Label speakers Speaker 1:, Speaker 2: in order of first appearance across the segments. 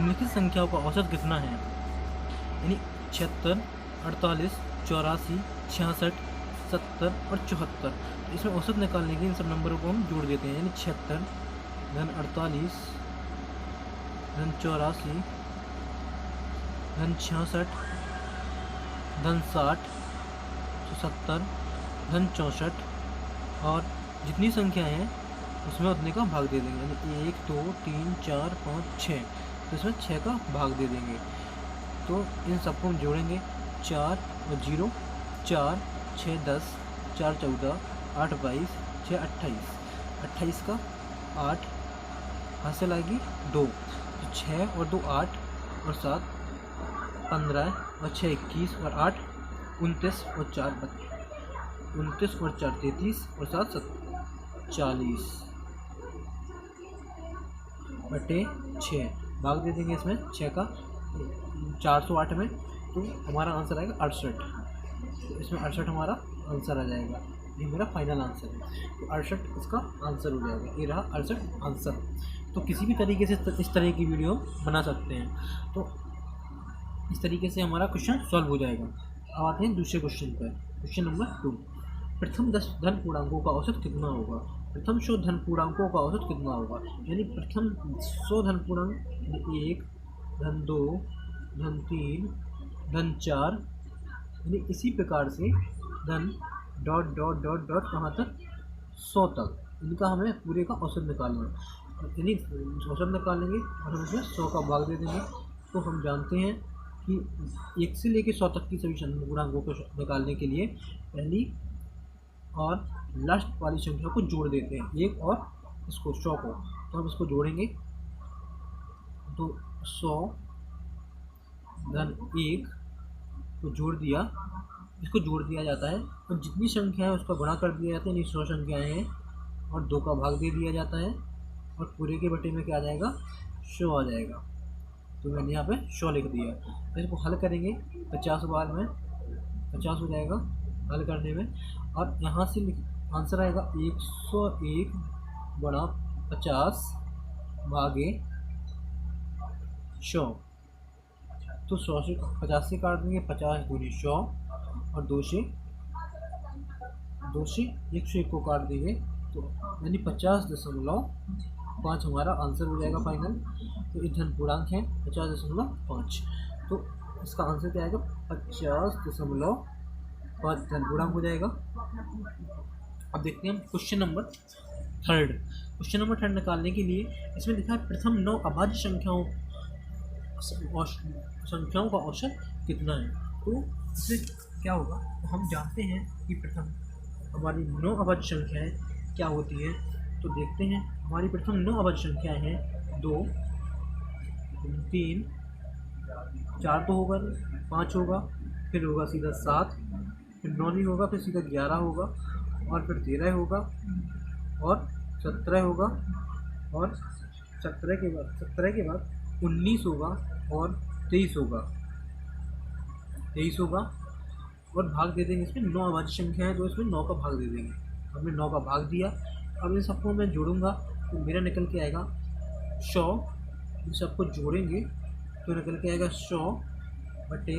Speaker 1: निम्नलिखित संख्याओं का औसत कितना है? यानी 76, 48, 84, 66, 70 और 74। इसमें औसत निकालने के लिए इन सब नंबरों को हम जोड़ देते हैं। यानी 76 धन 48 धन 84 धन 66 धन 60 70 धन 64 और जितनी संख्या है उसमें उतने का भाग दे देंगे। यानी 1 2 3 4 5 6, तो इसमें 6 का भाग दे देंगे। तो इन सबको हम जोड़ेंगे। 4 और 0 4 6 10 4 14 8 22 6 28, 28 का 8 हासिल आएगी 2, तो 6 और 2 8 और 7 15 और 6 21 और 8 29 और 4 29 और 4 33 और 7 40 बटे 6 भाग दे देंगे इसमें 6 का 408 में, तो हमारा आंसर आएगा 68। तो इसमें 68 हमारा आंसर आ जाएगा। ये मेरा फाइनल आंसर है। तो 68 इसका आंसर हो जाएगा। ये रहा 68 आंसर। तो किसी भी तरीके से इस तरह की वीडियो बना सकते हैं। तो इस तरीके से हमारा क्वेश्चन सॉल्व हो जाएगा। अब आते हैं दूसरे क्वेश्चन पर। क्वेश्चन नंबर 2, प्रथम 10 धन पूर्णांकों का औसत कितना होगा? प्रथम 100 धन पूर्णांकों का औसत कितना होगा? यानी प्रथम 100 धन पूर्णांक 1 धन 2 धन 3 धन 4, यानी इसी प्रकार से धन डॉट डॉट डॉट डॉट कहाँ तक 100 तक, इनका हमें पूरे का औसत निकालना है। यानी औसत निकालेंगे और हम इसमें 100 का भाग दे देंगे। तो हम जानते हैं कि 1 से लेकर 100 तक की सभी पूर्णांकों को निकालने के लिए पहली और लास्ट वाली संख्या को जोड़ देते हैं, 1 और इसको 100 को। तो हम इसको जोड़ेंगे। तो 100 धन 1 को जोड़ दिया, इसको जोड़ दिया जाता है और जितनी संख्या है उसका गुणा कर दिया जाता है। यानी 100 संख्याएँ हैं और 2 का भाग दे दिया जाता है और पूरे के बटे में क्या आ जाएगा? 100 आ जाएगा। तो मैंने यहाँ पे 100 लिख दिया। तो इसको हल करेंगे 50 बार में 50 हो जाएगा हल करने में, और यहाँ से आंसर आएगा 101 बड़ा 50 भागे 100। तो 100 से 50 से काट देंगे, 50 दूनी 100 और 2 से 101 को काट देंगे, तो यानी 50.5 हमारा आंसर हो जाएगा फाइनल। तो ये धन पूर्णांक है 50.5। तो इसका आंसर क्या आएगा? 50.5 धन पूर्णांक हो जाएगा। अब देखते हैं हम क्वेश्चन नंबर 3। क्वेश्चन नंबर 3 निकालने के लिए इसमें लिखा है प्रथम 9 अभाज्य संख्याओं का औसत कितना है? तो इसमें क्या होगा? तो हम जानते हैं कि प्रथम हमारी 9 अभाज्य संख्याएँ क्या होती है। तो देखते हैं हमारी प्रथम 9 अभाज्य संख्याएँ हैं 2 3 4 तो होगा, 5 होगा, फिर होगा सीधा 7, फिर 9 नहीं होगा, फिर सीधा 11 होगा, और फिर 13 होगा, और 17 होगा, और 17 के बाद 19 होगा, और 23 होगा, और भाग दे देंगे इसमें 9 अभाज्य संख्या है तो इसमें 9 का भाग दे देंगे। हमने 9 का भाग दिया। अब इन सबको मैं जोड़ूंगा तो मेरा निकल के आएगा 100। इन सबको जोड़ेंगे तो निकल के आएगा 100 बटे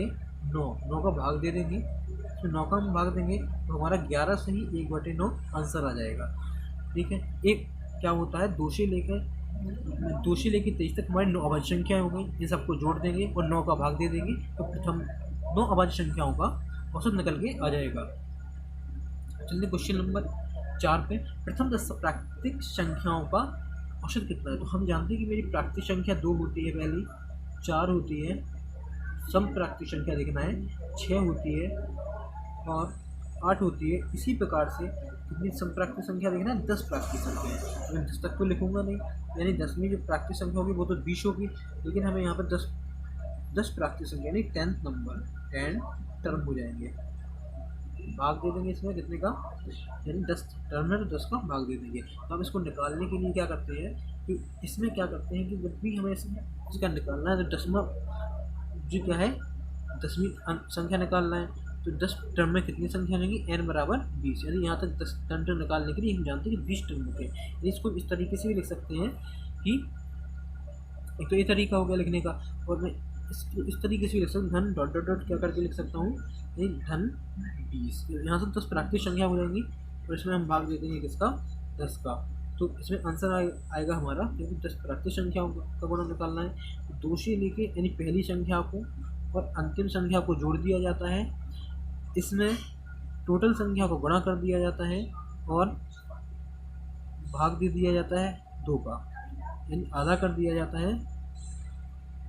Speaker 1: 9। 9 का भाग दे देंगे, तो 9 का हम भाग देंगे तो हमारा 11 से ही 1 बटे 9 आंसर आ जाएगा। ठीक है। एक क्या होता है 2 से लेकर 23 तक हमारी 9 अभाज्य संख्याएँ हो गई। इन सबको जोड़ देंगे और 9 का भाग दे देंगे तो प्रथम 9 अभाज्य संख्याओं का औसत निकल के आ जाएगा। चलिए क्वेश्चन नंबर 4 पे, प्रथम 10 प्राकृतिक संख्याओं का औसत कितना है? तो हम जानते हैं कि मेरी प्राकृतिक संख्या 2 होती है, पहली 4 होती है, सम प्राकृतिक संख्या देखना है 6 होती है और 8 होती है। इसी प्रकार से कितनी सम प्राकृतिक संख्या देखना है? 10 प्राकृतिक संख्या है। मैं 10 तक तो लिखूंगा नहीं, यानी 10वीं जो प्राकृतिक संख्या होगी वो तो 20 होगी, लेकिन हमें यहाँ पर 10 प्राकृतिक संख्या यानी 10th नंबर 10 टर्म हो जाएंगे। भाग दे देंगे इसमें कितने का? यानी 10 टर्म है तो 10 का भाग दे देंगे। तो हम इसको निकालने के लिए क्या करते हैं कि इसमें क्या करते हैं कि जब भी हमें इसका निकालना है तो 10वां जो क्या है 10वीं संख्या निकालना है, तो 10 टर्म में कितनी संख्या लेंगी? n बराबर 20। यानी यहाँ तक 10 टर्म निकालने के लिए हम जानते हैं कि 20 टर्म होते हैं। इसको इस तरीके से भी लिख सकते हैं कि एक तो ये तरीका हो गया लिखने का, और मैं इस तरीके से लिख सकता हूँ, धन डॉट डॉट डॉट क्या करके लिख सकता हूँ, ये धन 20। यहाँ से 10 प्राकृतिक संख्या हो जाएंगी और इसमें हम भाग दे देंगे किसका, 10 का। तो इसमें आंसर आएगा हमारा, क्योंकि 10 प्राकृतिक संख्याओं का गुणा निकालना है, तो 2 से लेके यानी पहली संख्या को और अंतिम संख्या को जोड़ दिया जाता है, इसमें टोटल संख्या को गुणा कर दिया जाता है और भाग दे दिया जाता है 2 का, यानी आधा कर दिया जाता है,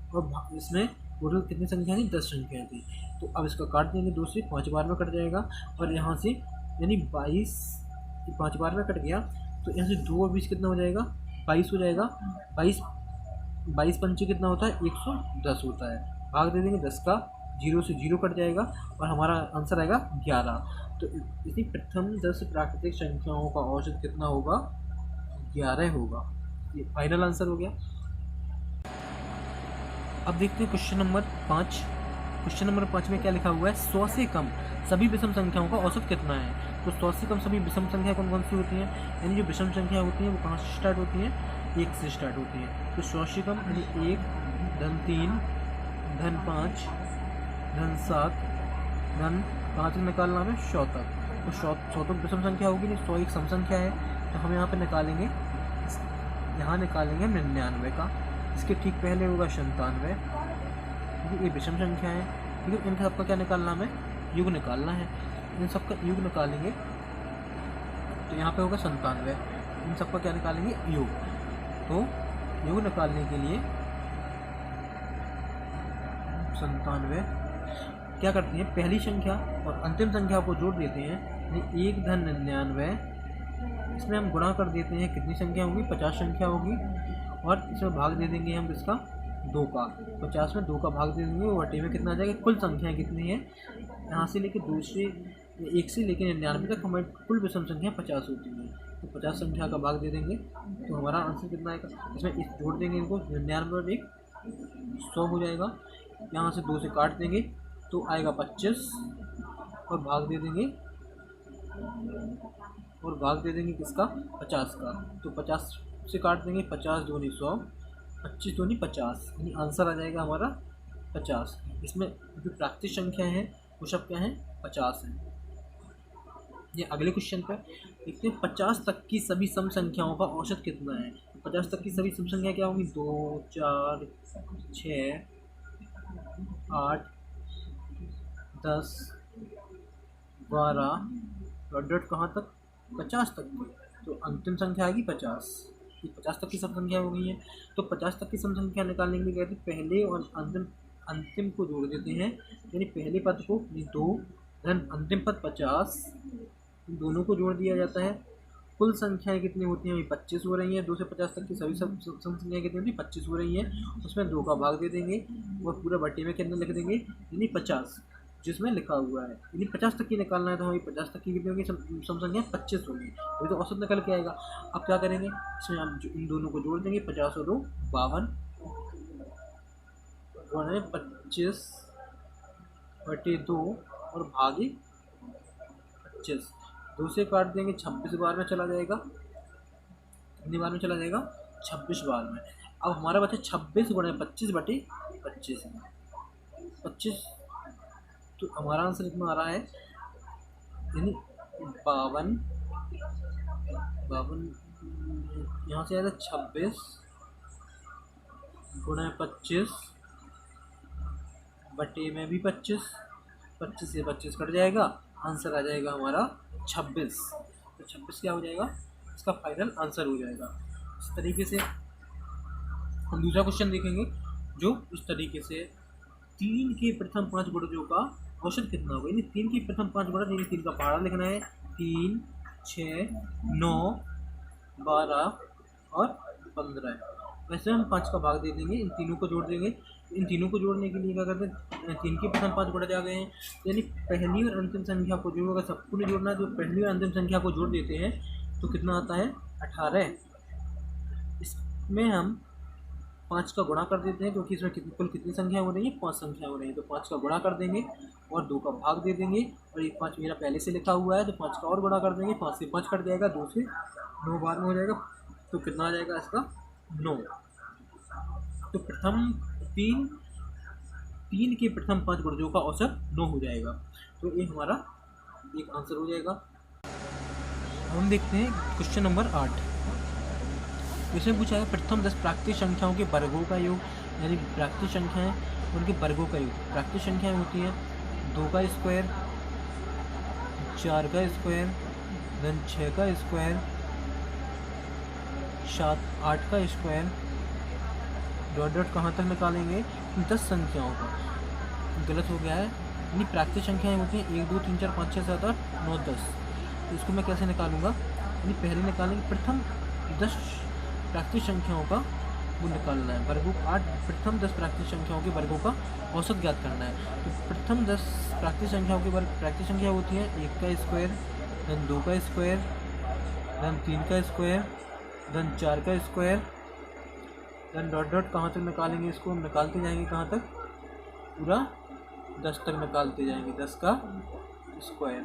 Speaker 1: और इसमें टोटल कितनी संख्या थी, 10 संख्या थी। तो अब इसका काट देंगे 2 से, 5 बार में कट जाएगा, और यहाँ से यानी 22, 5 बार में कट गया, तो यहाँ से 2 और 20 कितना हो जाएगा, 22 हो जाएगा। 22 पंचे कितना होता है, 110 होता है। भाग दे देंगे 10 का, 0 से 0 कट जाएगा और हमारा आंसर आएगा 11। तो इसी प्रथम 10 प्राकृतिक संख्याओं का औसत कितना होगा, 11 होगा। ये फाइनल आंसर हो गया। अब देखते हैं क्वेश्चन नंबर 5। क्वेश्चन नंबर 5 में क्या लिखा हुआ है, 100 से कम सभी विषम संख्याओं का औसत कितना है। तो 100 से कम सभी विषम संख्या कौन कौन सी होती हैं, यानी जो विषम संख्या होती हैं वो कहाँ से स्टार्ट होती हैं, 1 से स्टार्ट होती हैं। तो 100 से कम यानी 1, धन 3, धन 5, धन 7, धन कहाँ से निकालना हमें, 100 तक। तो 100 तक विषम संख्या होगी नहीं, 100 एक सम संख्या है, तो हम यहाँ पे निकालेंगे, यहाँ निकालेंगे 99 का, इसके ठीक पहले होगा 97, क्योंकि ये विषम संख्या है। ठीक है, इन सबका क्या निकालना हमें, युग निकालना है। इन सबका युग निकालेंगे तो यहाँ पे होगा 97, इन सबका क्या निकालेंगे, योग। तो योग निकालने के लिए 97 क्या करते हैं, पहली संख्या और अंतिम संख्या को जोड़ देते हैं, यानी 1 धन 99, इसमें हम गुणा कर देते हैं, कितनी संख्या होगी, 50 संख्या होगी, और इसमें भाग दे देंगे हम इसका 2 का। 50 में 2 का भाग दे देंगे, वो वटे में कितना आ जाएगा, कुल संख्या कितनी है, यहाँ से लेके 2 से 1 से लेकर 99 तक हमारी कुल विषम संख्या 50 होती है। तो 50 संख्या का भाग दे देंगे, तो हमारा आंसर कितना आएगा, इसमें इस जोड़ देंगे इनको, 99 और 1 100 हो जाएगा। यहाँ से 2 से काट देंगे तो आएगा 25, और भाग दे देंगे, और भाग दे देंगे किसका, 50 का। तो 50 से काट देंगे, 50 दूनी 100, 25 दूनी 50, यानी आंसर आ जाएगा हमारा 50। इसमें जो प्राकृतिक संख्या है वो सब क्या है, 50 है। ये अगले क्वेश्चन पर देखते हैं, 50 तक की सभी सम संख्याओं का औसत कितना है। 50 तक की सभी सम संख्या क्या होंगी, 2, 4, 6, 8, 10, 12, डॉट कहाँ तक, 50 तक की। तो अंतिम संख्या आएगी 50। ये 50 तक की सम संख्या हो गई है। तो 50 तक की सम संख्या निकालने के लिए कहते हैं, पहले और अंतिम को जोड़ देते हैं, यानी पहले पद को 2 धन अंतिम पद 50, दोनों को जोड़ दिया जाता है। कुल संख्याएं कितनी होती हैं, अभी 25 हो रही हैं। 2 से 50 तक की सभी सम संख्याएं कितनी होती हैं, 25 हो रही हैं। उसमें 2 का भाग दे देंगे और पूरा बट्टे में कितने लिख देंगे, यानी 50 जिसमें लिखा हुआ है। यदि 50 तक की निकालना है तो हमें 50 तक की कितनी होगी, सम संख्या 25 होगी, ये तो औसत निकल के आएगा। अब क्या करेंगे, इसमें हम इन दोनों को जोड़ देंगे, 50 और 2 52, 25 बटे 2 और भागे 25, 2 से काट देंगे, 26 बार में चला जाएगा। कितनी बार में चला जाएगा, 26 बार में। अब हमारा बचा 26 गुणे 25 बटे 25, 25। तो हमारा आंसर इतना आ रहा है, यानी 52 यहाँ से आएगा 26 गुणे 25 बटे में भी 25, 25 से 25 कट जाएगा, आंसर आ जाएगा हमारा 26। तो 26 क्या हो जाएगा, इसका फाइनल आंसर हो जाएगा। इस तरीके से हम दूसरा क्वेश्चन देखेंगे, जो इस तरीके से 3 के प्रथम 5 गुणजों का औसत कितना होगा। यानी 3 की प्रथम 5 गुणज, यानी 3 का पहाड़ा लिखना है, 3, 6, 9, 12 और 15। वैसे हम 5 का भाग दे देंगे, इन तीनों को जोड़ देंगे। इन तीनों को जोड़ने के लिए क्या करते हैं, 3 के प्रथम 5 गुणज आ गए हैं, यानी पहली और अंतिम संख्या को जोड़ोगे, सबको नहीं जोड़ना है, जो पहली और अंतिम संख्या को जोड़ देते हैं तो कितना आता है, 18। इसमें हम 5 का गुणा कर देते हैं, क्योंकि इसमें कुल कितनी संख्या हो रही है, 5 संख्या हो रही है। तो 5 का गुणा कर देंगे और 2 का भाग दे देंगे, और ये 5 मेरा पहले से लिखा हुआ है, तो 5 का और गुणा कर देंगे, 5 से 5 कट जाएगा, 2 से 9 बार में हो जाएगा। तो कितना आ जाएगा इसका, 9। तो प्रथम तीन तीन के प्रथम 5 गुणजों का औसत 9 हो जाएगा। तो ये हमारा एक आंसर हो जाएगा। हम देखते हैं क्वेश्चन नंबर 8। इसमें पूछा है प्रथम 10 प्राकृतिक संख्याओं के वर्गों का योग, यानी प्राकृतिक संख्याएं उनके वर्गों का योग। प्राकृतिक संख्याएं होती हैं 2 का स्क्वायर, 4 का स्क्वायर, देन 6 का स्क्वायर, 8 का स्क्वायर, डॉट डॉट कहाँ तक निकालेंगे 10 संख्याओं का। गलत हो गया है, यानी प्राकृतिक संख्याएं होती हैं 1 2 3 4 5 6 7 8 9 10। इसको मैं कैसे निकालूंगा, यानी पहले निकालेंगे प्रथम 10 प्राकृतिक संख्याओं का वो निकालना है वर्गों। प्रथम 10 प्राकृतिक संख्याओं के वर्गों का औसत ज्ञात करना है। तो प्रथम 10 प्राकृतिक संख्याओं के वर्ग, प्राकृतिक संख्या होती है 1 का स्क्वायर, देन 2 का स्क्वायर, देन 3 का स्क्वायर, देन 4 का स्क्वायर, देन डॉट डॉट कहाँ तक निकालेंगे, इसको हम निकालते जाएंगे कहाँ तक, पूरा 10 तक निकालते जाएंगे, 10 का स्क्वायर।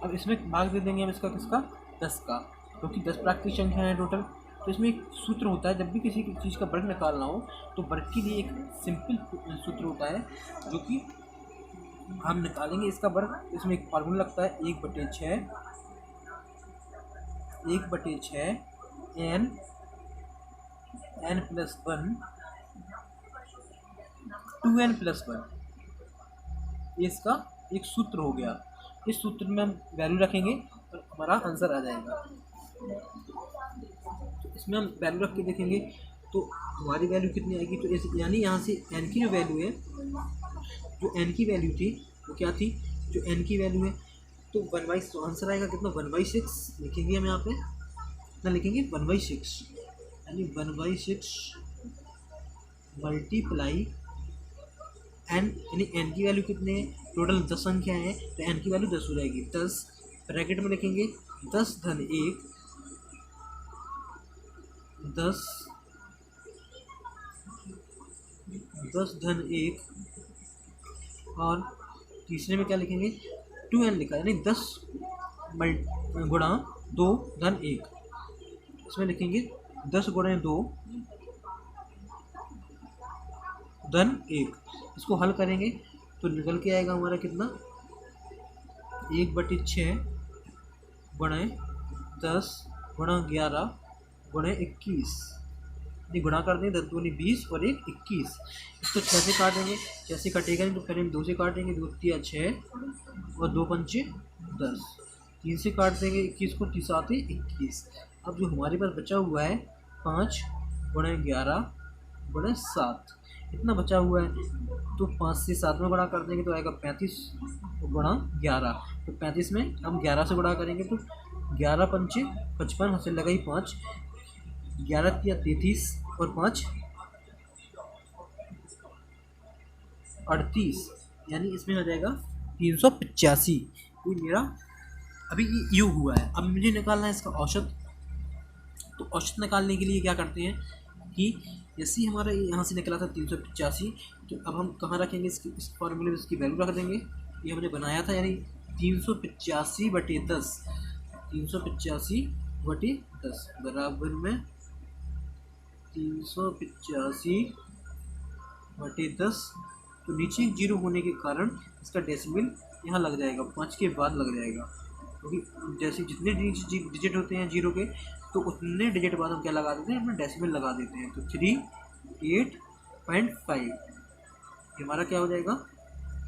Speaker 1: अब इसमें भाग दे देंगे हम इसका किसका, 10 का, क्योंकि 10 प्राकृतिक संख्या है टोटल। तो इसमें एक सूत्र होता है, जब भी किसी चीज़ का वर्ग निकालना हो तो वर्ग के लिए एक सिंपल सूत्र होता है जो कि हम निकालेंगे इसका वर्ग। इसमें एक फार्मूला लगता है 1/6 n+1 2n+1, ये इसका एक सूत्र हो गया। इस सूत्र में हम वैल्यू रखेंगे और हमारा आंसर आ जाएगा। तो इसमें हम वैल्यू रख के देखेंगे तो हमारी वैल्यू कितनी आएगी, तो यानी यहाँ से n की जो वैल्यू है, जो n की वैल्यू थी वो क्या थी, जो n की वैल्यू है तो 1/6, तो आंसर आएगा कितना 1/6 लिखेंगे हम यहाँ पे, कितना लिखेंगे 1/6, यानी 1/6 मल्टीप्लाई n, यानी n की वैल्यू कितने है, टोटल 10 संख्या है तो n की वैल्यू 10 हो जाएगी। 10 ब्रैकेट में लिखेंगे 10 धन 1, 10 धन 1, और तीसरे में क्या लिखेंगे 2n लिखा, यानी 10 गुणा 2 धन 1। इसमें लिखेंगे 10 गुणा 2 धन 1। इसको हल करेंगे तो निकल के आएगा हमारा कितना 1/6 गुणा 10 गुणा 11 गुणा 21, गुणा कर देंगे 10 दूनी 20 और 1 21। इसको 6 से काट देंगे, 6 से कटेगा नहीं तो पहले हम 2 से काटेंगे, 2 3 6 और 2 5 10, 3 से काट देंगे 21 को, 3 7 21। अब जो हमारे पास बचा हुआ है 5 गुणा 11 गुणा 7, इतना बचा हुआ है तो 5 से 7 में गुणा कर देंगे तो आएगा 35 गुणा 11। तो 35 में हम 11 से गुणा करेंगे तो 11 पंचे 55, हंसे लगा ही 5, 11 या 33 और 5 38, यानी इसमें हो जाएगा 385। ये मेरा अभी यू हुआ है। अब मुझे निकालना है इसका औसत। तो औसत निकालने के लिए क्या करते हैं कि जैसे ही हमारा यहाँ से निकला था 385, तो अब हम कहाँ रखेंगे इस फॉर्मूले में इसकी वैल्यू रख देंगे। ये हमने बनाया था, यानी 385/10, 385/10 बराबर में 385/10। तो नीचे 0 होने के कारण इसका डेसिमल यहाँ लग जाएगा, 5 के बाद लग जाएगा, क्योंकि जैसे जितने डिजिट होते हैं 0 के तो उतने डिजिट बाद हम क्या लगा देते हैं, अपना डेसिमल लगा देते हैं। तो 38.5 ये हमारा क्या हो जाएगा,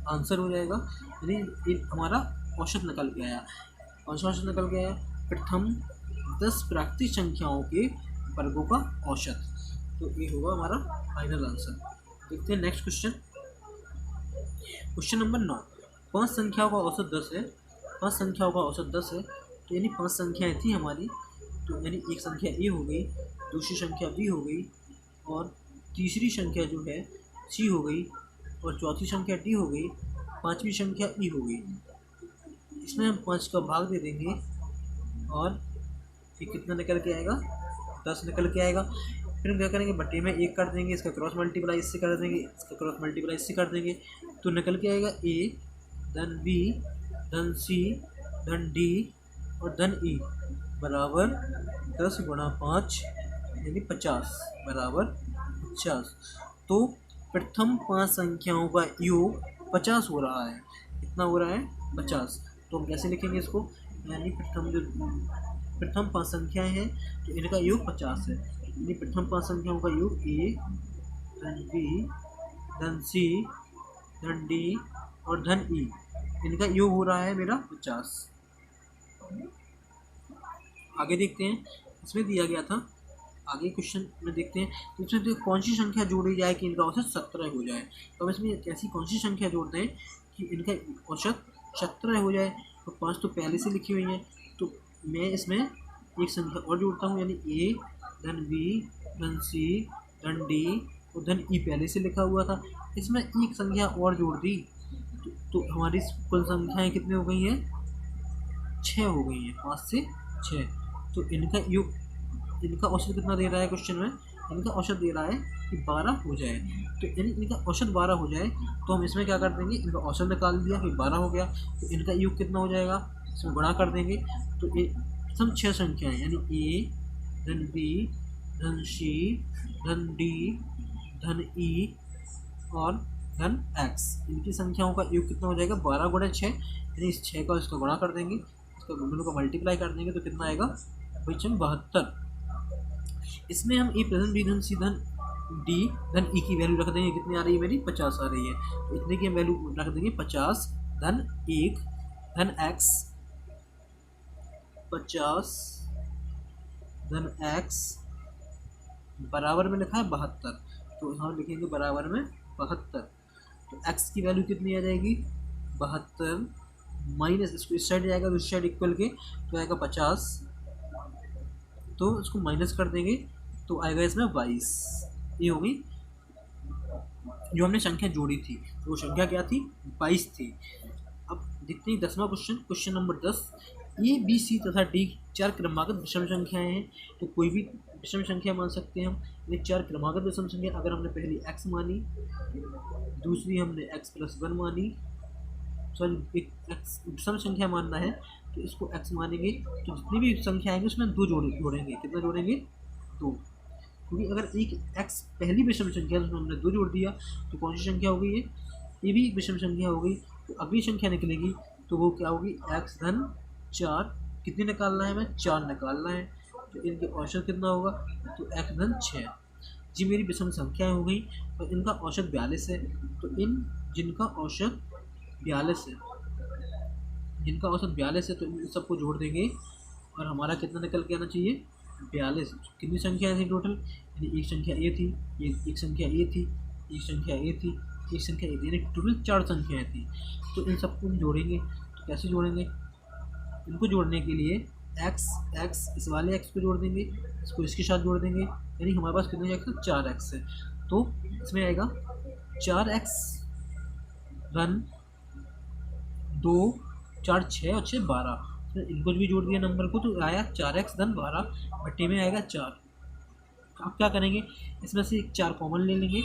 Speaker 1: आंसर हो जाएगा। यानी ये हमारा औसत निकल के आया। औसत निकल के आया प्रथम 10 प्राकृतिक संख्याओं के वर्गों का औसत। तो ये होगा हमारा फाइनल आंसर। देखते हैं नेक्स्ट क्वेश्चन। Question number 9। 5 संख्याओं का औसत 10 है। 5 संख्याओं का औसत 10 है, तो यानी 5 संख्याएँ थी हमारी, तो यानी एक संख्या ए हो गई, दूसरी संख्या बी हो गई, और तीसरी संख्या जो है सी हो गई, और चौथी संख्या डी हो गई, पांचवी संख्या ई हो गई। इसमें हम 5 का भाग दे देंगे और फिर कितना निकल के आएगा, 10 निकल के आएगा। फिर हम क्या करेंगे, बटे में 1 कर देंगे, इसका क्रॉस मल्टीप्लाई इससे कर देंगे, इसका क्रॉस मल्टीप्लाई इससे कर देंगे, तो निकल के आएगा ए धन बी धन सी धन डी और धन ई बराबर 10 गुणा 5 यानी 50 बराबर 50। तो प्रथम 5 संख्याओं का योग 50 हो रहा है। कितना हो रहा है? 50। तो हम कैसे लिखेंगे इसको? यानी प्रथम 5 संख्याएं हैं तो इनका योग 50 है। यानी प्रथम 5 संख्याओं का योग ए, धन बी, धन सी, धन डी और धन ई, इनका योग हो रहा है मेरा 50। आगे देखते हैं, इसमें दिया गया था, आगे क्वेश्चन में देखते हैं तो इसमें तो कौन सी संख्या जोड़ी जाए कि इनका औसत 17 हो जाए। तो हम इसमें ऐसी कौन सी संख्या जोड़ते हैं कि इनका औसत 17 हो जाए। तो 5 तो पहले से लिखी हुई है, तो मैं इसमें एक संख्या और जोड़ता हूँ, यानी ए, धन बी, धन सी, धन डी और धन ई पहले से लिखा हुआ था। इसमें एक संख्या और जोड़ दी तो हमारी कुल संख्याएँ कितनी हो गई हैं? 6 हो गई हैं, 5 से 6। तो इनका योग, इनका औसत कितना दे रहा है क्वेश्चन में? इनका औसत दे रहा है कि 12 हो जाए। तो यानी इनका औसत 12 हो जाए तो हम इसमें क्या कर देंगे? इनका औसत निकाल दिया, फिर 12 हो गया तो इनका योग कितना हो जाएगा? इसमें गुणा कर देंगे। तो ये सब 6 संख्याएँ, यानी ए, धन बी, धन सी, धन डी, धन ई और धन एक्स, इनकी संख्याओं का योग कितना हो जाएगा? 12 गुणा 6, यानी इस 6 का इसका गुणा कर देंगे, इसका दोनों का मल्टीप्लाई कर देंगे तो कितना आएगा? क्वेश्चन 72। इसमें हम ए प्लस बी धन सी धन डी धन ई की वैल्यू रख देंगे। कितनी आ रही है मेरी? 50 आ रही है। तो इतने की हम वैल्यू रख देंगे 50 धन 1 धन एक्स, 50 धन एक्स बराबर में लिखा है 72, तो हम लिखेंगे बराबर में 72। तो एक्स की वैल्यू कितनी आ जाएगी? 72 माइनस, इसको इस साइड जाएगा तो इस साइड इक्वल के तो आएगा 50, तो इसको माइनस कर देंगे तो आएगा इसमें 22। ये हो गई जो हमने संख्या जोड़ी थी, तो वो संख्या क्या थी? 22 थी। अब देखते हैं 10वां क्वेश्चन, क्वेश्चन नंबर 10। ए, बी, सी तथा डी 4 क्रमागत विषम संख्याएं हैं। तो कोई भी विषम संख्या मान सकते हैं हम। ये 4 क्रमागत विषम संख्या, अगर हमने पहली x मानी, दूसरी हमने x+1 मानी, सॉरी एक x विषम संख्या मानना है तो इसको x मानेंगे, तो जितनी भी संख्या आएंगी उसमें 2 जोड़ेंगे। कितना जोड़ेंगे? 2, क्योंकि अगर एक x पहली विषम संख्या है तो हमने 2 जोड़ दिया, तो कौन सी संख्या हो गई? ये भी एक विषम संख्या हो गई। तो अगली संख्या निकलेगी तो वो क्या होगी? x धन 4। कितनी निकालना है हमें? 4 निकालना है। तो इनके औसत कितना होगा? तो x धन 6। जी मेरी विषम संख्याएँ हो गई और इनका औसत 42 है। तो इन जिनका औसत 42 है, जिनका औसत 42 है तो इन सबको जोड़ देंगे और हमारा कितना निकल के आना चाहिए? 42। कितनी संख्या थी टोटल? यानी एक संख्या ए थी, एक संख्या ए थी, एक संख्या ए थी, एक संख्या ए थी, यानी टोटल 4 संख्याएँ थी। तो इन सबको हम जोड़ेंगे। तो कैसे जोड़ेंगे? इनको जोड़ने के लिए x इस वाले x को जोड़ देंगे, इसको इसके साथ जोड़ देंगे, यानी हमारे पास कितने x है? 4x है। तो इसमें आएगा 4x धन 2, 4 6 और 6 12। तो इनको भी जोड़ दिया नंबर को तो आया 4x धन 12 बट्टे में आएगा 4। अब क्या करेंगे? इसमें से 4 कॉमन ले लेंगे,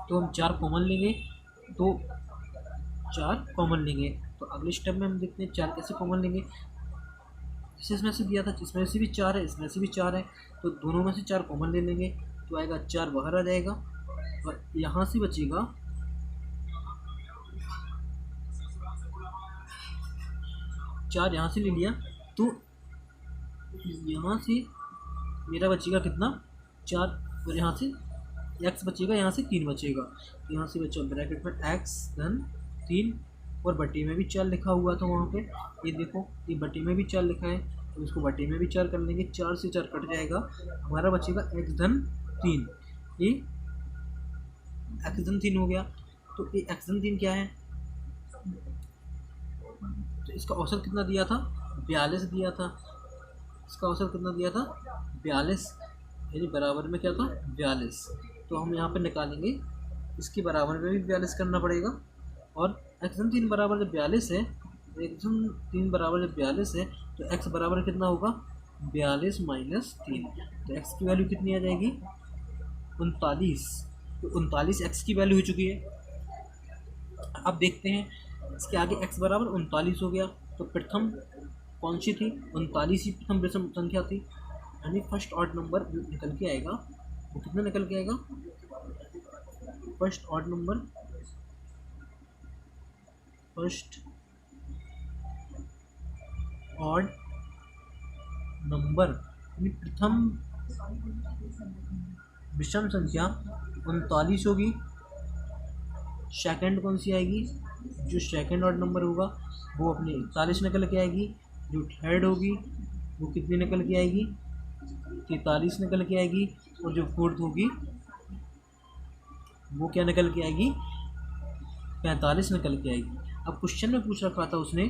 Speaker 1: तो हम 4 कॉमन लेंगे, तो 4 कॉमन लेंगे। तो अगले स्टेप में हम देखते हैं 4 कैसे कॉमन लेंगे। जैसे इसमें से दिया था, इसमें से भी 4 है, इसमें से भी 4 है, तो दोनों में से 4 कॉमन ले लेंगे तो आएगा 4 बाहर आ जाएगा और यहाँ से बचेगा 4, यहाँ से ले लिया तो यहाँ से मेरा बचेगा कितना? 4, और यहाँ से x बचेगा, यहाँ से 3 बचेगा। तो यहाँ से बचा ब्रैकेट में x धन 3 और बटे में भी 4 लिखा हुआ था वहाँ पे। ये देखो, ये बटे में भी 4 लिखा है तो इसको बटे में भी 4 कर लेंगे। 4 से 4 कट जाएगा, हमारा बचेगा x धन 3। ये x धन 3 हो गया। तो ये x धन 3 क्या है? तो इसका औसत कितना दिया था? 42 दिया था। इसका औसत कितना दिया था? 42, यानी बराबर में क्या था? 42। तो हम यहाँ पे निकालेंगे, इसके बराबर में भी 42 करना पड़ेगा। और x धन 3 बराबर जब 42 है, x धन 3 बराबर जब 42 है तो x बराबर कितना होगा? 42 माइनस 3। तो x की वैल्यू कितनी आ जाएगी? 39। तो 39 x की वैल्यू हो चुकी है। अब देखते हैं इसके आगे x बराबर 39 हो गया, तो प्रथम कौन सी थी? 39 ही प्रथम विषम संख्या थी, यानी फर्स्ट ऑड नंबर निकल के आएगा तो कितना निकल के आएगा, first odd number, first odd number यानी प्रथम विषम संख्या 39 होगी। सेकंड कौन सी आएगी, जो सेकंड ऑड नंबर होगा वो अपने 41 निकल के आएगी। जो थर्ड होगी वो कितनी निकल के आएगी, 43 निकल के आएगी। और जो फोर्थ होगी वो क्या निकल के आएगी, 45 निकल के आएगी। अब क्वेश्चन में पूछ रखा था उसने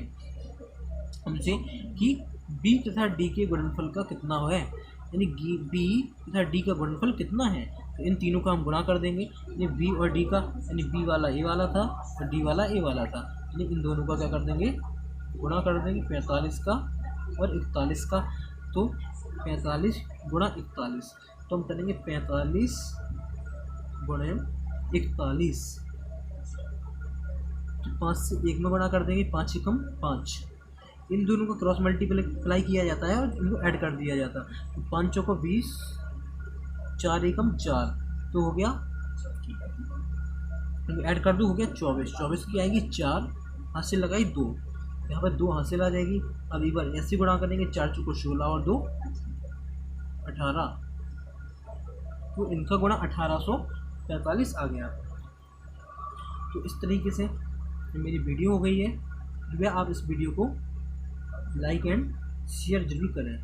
Speaker 1: हमसे कि बी तथा डी के गुणनफल का कितना है, यानी बी तथा डी का गुणनफल कितना है। तो इन तीनों का हम गुणा कर देंगे, यानी बी और डी का, यानी बी वाला ए वाला था और डी वाला ए वाला था, यानी इन दोनों का क्या कर देंगे, गुणा कर देंगे 45 का और 41 का। तो 45 गुणा 41, तो हम करेंगे 45 गुणे 41। तो 5 से 1 में गुणा कर देंगे, 5 एकम 5। इन दोनों को क्रॉस मल्टीप्लाई किया जाता है और इनको ऐड कर दिया जाता है। तो 5 चौको 20, 4 एकम 4, तो हो गया, ऐड कर दो, हो गया 24। 24 की आएगी 4, हासिल लगाई 2, यहाँ पर 2 हासिल आ जाएगी। अब एक बार ऐसे गुणा करेंगे, 4 चौको 16 और 2 18, तो इनका गुणा 1845 आ गया। तो इस तरीके से मेरी वीडियो हो गई है। कृपया आप इस वीडियो को लाइक एंड शेयर जरूर करें।